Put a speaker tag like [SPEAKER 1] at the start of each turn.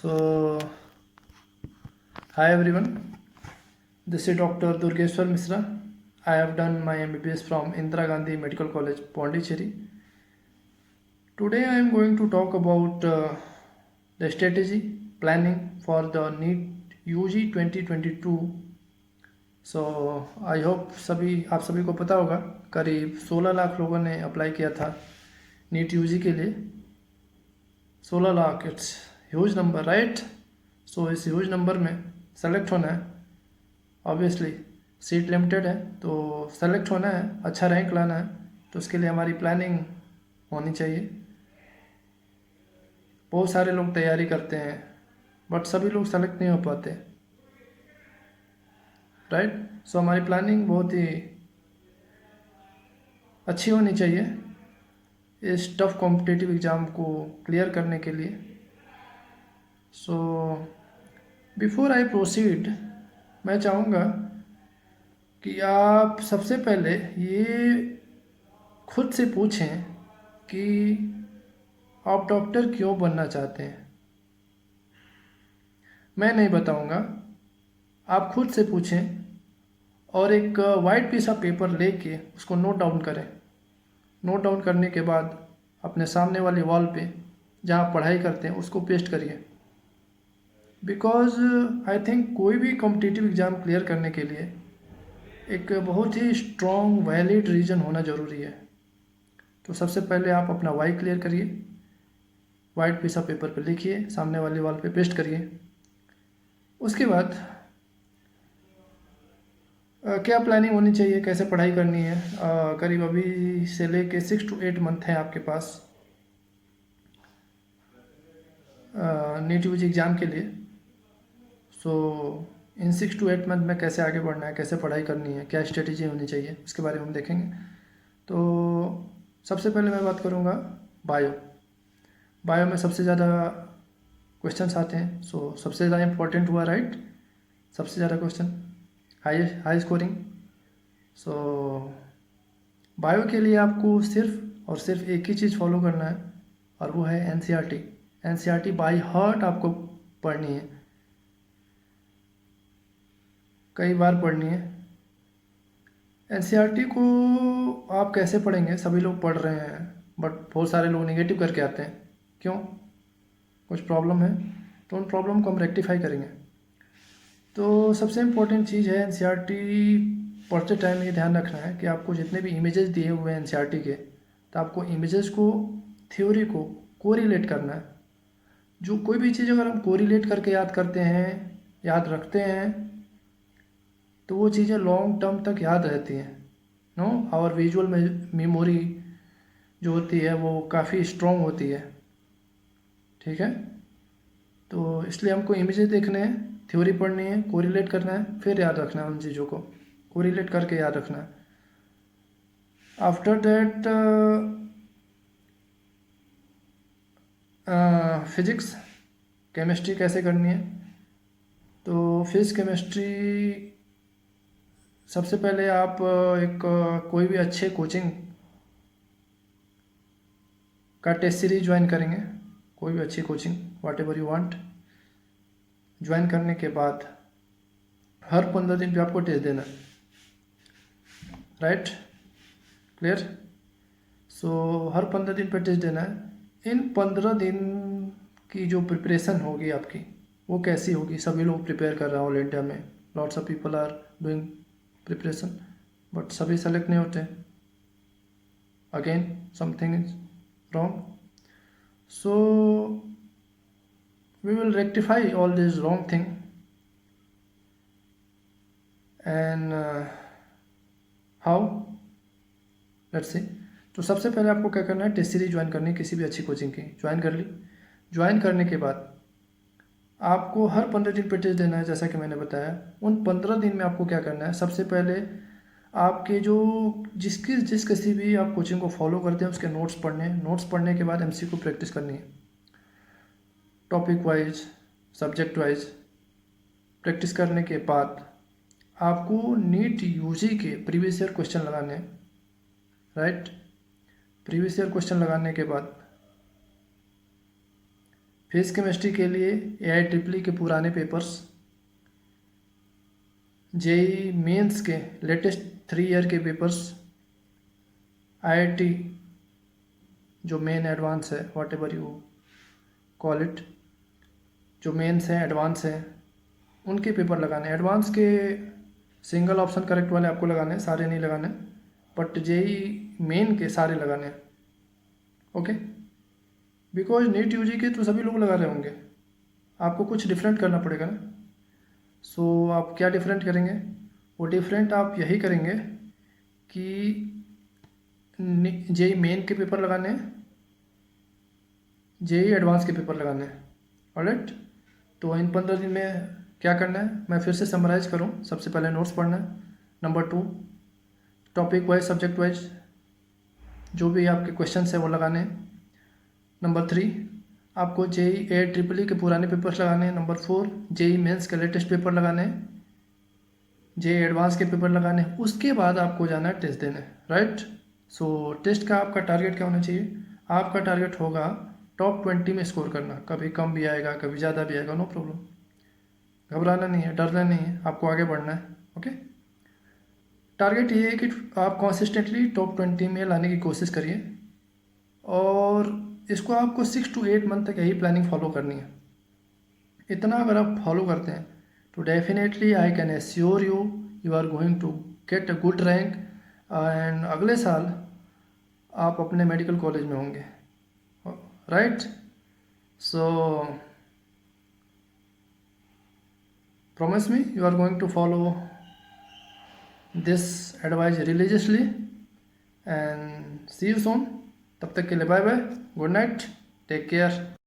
[SPEAKER 1] So, hi everyone. This is Dr. Durgeshwar Misra. I have done my MBBS from Indira Gandhi Medical College, Pondicherry. Today I am going to talk about the strategy planning for the NEET UG 2022. So, I hope आप सभी को पता होगा करीब 16 लाख लोगों ने apply किया था नीट यूजी के लिए. 16 lakh, it's huge number, right? So इस ह्यूज नंबर में सेलेक्ट होना है. ऑब्वियसली सीट लिमिटेड है, तो सेलेक्ट होना है, अच्छा रैंक लाना है, तो उसके लिए हमारी प्लानिंग होनी चाहिए. बहुत सारे लोग तैयारी करते हैं बट सभी लोग सेलेक्ट नहीं हो पाते, राइट? सो हमारी प्लानिंग बहुत ही अच्छी होनी चाहिए इस टफ कॉम्पिटिटिव एग्ज़ाम को क्लियर करने के लिए. सो बिफोर आई प्रोसीड, मैं चाहूँगा कि आप सबसे पहले ये खुद से पूछें कि आप डॉक्टर क्यों बनना चाहते हैं. मैं नहीं बताऊंगा, आप खुद से पूछें और एक वाइट पीस ऑफ पेपर लेके उसको नोट डाउन करें. नोट डाउन करने के बाद अपने सामने वाली वॉल पे जहाँ आप पढ़ाई करते हैं उसको पेस्ट करिए. बिकॉज आई थिंक कोई भी कॉम्पिटिटिव एग्ज़ाम क्लियर करने के लिए एक बहुत ही स्ट्रॉन्ग वैलिड रीज़न होना ज़रूरी है. तो सबसे पहले आप अपना वाई क्लियर करिए, वाइट पीस ऑफ पेपर पे लिखिए, सामने वाली वॉल पे पेस्ट करिए. उसके बाद क्या प्लानिंग होनी चाहिए, कैसे पढ़ाई करनी है. करीब अभी से लेके 6 to 8 मंथ है आपके पास नीट यूजी एग्ज़ाम के लिए. सो इन 6 to 8 मंथ में कैसे आगे बढ़ना है, कैसे पढ़ाई करनी है, क्या स्ट्रेटेजी होनी चाहिए, इसके बारे में हम देखेंगे. तो सबसे पहले मैं बात करूँगा बायो में सबसे ज़्यादा क्वेश्चंस आते हैं. सो सबसे ज़्यादा इम्पोर्टेंट हुआ, राइट? सबसे ज़्यादा क्वेश्चन, हाई स्कोरिंग. सो बायो के लिए आपको सिर्फ और सिर्फ एक ही चीज़ फॉलो करना है और वो है एनसीईआरटी. एनसीईआरटी बाय हार्ट आपको पढ़नी है, कई बार पढ़नी है. एनसीईआरटी को आप कैसे पढ़ेंगे, सभी लोग पढ़ रहे हैं बट बहुत सारे लोग नेगेटिव करके आते हैं. क्यों? कुछ प्रॉब्लम है, तो उन प्रॉब्लम को हम रेक्टिफाई करेंगे. तो सबसे इम्पोर्टेंट चीज़ है एनसीईआरटी पढ़ते टाइम ये ध्यान रखना है कि आपको जितने भी इमेजेस दिए हुए हैं एनसीईआरटी के, तो आपको इमेजेस को, थ्योरी को कोरिलेट करना है. जो कोई भी चीज़ अगर हम कोरिलेट करके याद करते हैं, याद रखते हैं, तो वो चीज़ें लॉन्ग टर्म तक याद रहती हैं. नो, आवर विजुअल मेमोरी जो होती है वो काफ़ी स्ट्रॉन्ग होती है, ठीक है? तो इसलिए हमको इमेजेस देखने हैं, थ्योरी पढ़नी है, कोरिलेट करना है, फिर याद रखना है. उन चीज़ों को कोरिलेट करके याद रखना है. आफ्टर दैट फिज़िक्स केमिस्ट्री कैसे करनी है. तो फिज़िक्स केमिस्ट्री सबसे पहले आप एक कोई भी अच्छे कोचिंग का टेस्ट सीरीज ज्वाइन करेंगे, कोई भी अच्छी coaching, whatever you want. Join करने के बाद हर 15 दिन पे आपको टेस्ट देना है, राइट? क्लियर? सो हर 15 दिन पे टेस्ट देना है. इन 15 दिन की जो प्रिपरेशन होगी आपकी, वो कैसी होगी? सभी लोग प्रिपेयर कर रहे हैं ऑल इंडिया में, lots of people are doing preparation, but सभी सेलेक्ट नहीं होते. Again something is wrong. So we will rectify all this wrong thing and how, let's see. तो सबसे पहले आपको क्या करना है, टेस्ट सीरीज ज्वाइन करनी है, किसी भी अच्छी कोचिंग की ज्वाइन कर ली. ज्वाइन करने के बाद आपको हर 15 दिन पे टेस्ट देना है, जैसा कि मैंने बताया. उन 15 दिन में आपको क्या करना है, सबसे पहले आपके जो जिस किसी भी आप कोचिंग को फॉलो करते हैं उसके नोट्स पढ़ने हैं. नोट्स पढ़ने के बाद एमसीक्यू प्रैक्टिस करनी है, topic wise, subject wise. Practice करने के बाद आपको नीट यूजी के प्रीवियस ईयर क्वेश्चन लगाने हैं, राइट? प्रीवियस ईयर क्वेश्चन लगाने के बाद फिजिक्स केमिस्ट्री के लिए AIEEE के पुराने पेपर्स, JEE मेंस के लेटेस्ट 3 ईयर के पेपर्स, IIT जो मेन एडवांस है, what ever you call it, जो मेंस हैं एडवांस हैं, उनके पेपर लगाने। एडवांस के सिंगल ऑप्शन करेक्ट वाले आपको लगाने हैं, सारे नहीं लगाने, बट JEE मेन के सारे लगाने हैं। ओके, बिकॉज नीट यूजी के तो सभी लोग लगा रहे होंगे, आपको कुछ डिफरेंट करना पड़ेगा ना। सो आप क्या डिफरेंट करेंगे? वो डिफरेंट आप यही करेंगे कि JEE मेन के पेपर लगाने हैं, JEE एडवांस के पेपर लगाने हैं। ऑलराइट, तो इन 15 दिन में क्या करना है मैं फिर से समराइज़ करूँ। सबसे पहले नोट्स पढ़ना है। Number 2, topic wise subject wise जो भी आपके क्वेश्चन है वो लगाने हैं। नंबर 3, आपको JEE AIEEE के पुराने पेपर्स लगाने हैं। नंबर 4, JEE मेंस के लेटेस्ट पेपर लगाने हैं, JEE एडवांस के पेपर लगाने हैं। उसके बाद आपको जाना है टेस्ट देने, राइट। सो टेस्ट का आपका टारगेट क्या होना चाहिए? आपका टारगेट होगा टॉप 20 में स्कोर करना। कभी कम भी आएगा, कभी ज़्यादा भी आएगा, नो प्रॉब्लम। घबराना नहीं है, डरना नहीं है, आपको आगे बढ़ना है। ओके, टारगेट ये है कि आप कॉन्सिस्टेंटली टॉप 20 में लाने की कोशिश करिए, और इसको आपको 6 to 8 मंथ तक यही प्लानिंग फॉलो करनी है। इतना अगर आप फॉलो करते हैं तो definitely I can assure you, you are going to get a good rank, and अगले साल आप अपने मेडिकल कॉलेज में होंगे, right. So promise me you are going to follow this advice religiously, and see you soon. तब तक के लिए bye bye, good night, take care.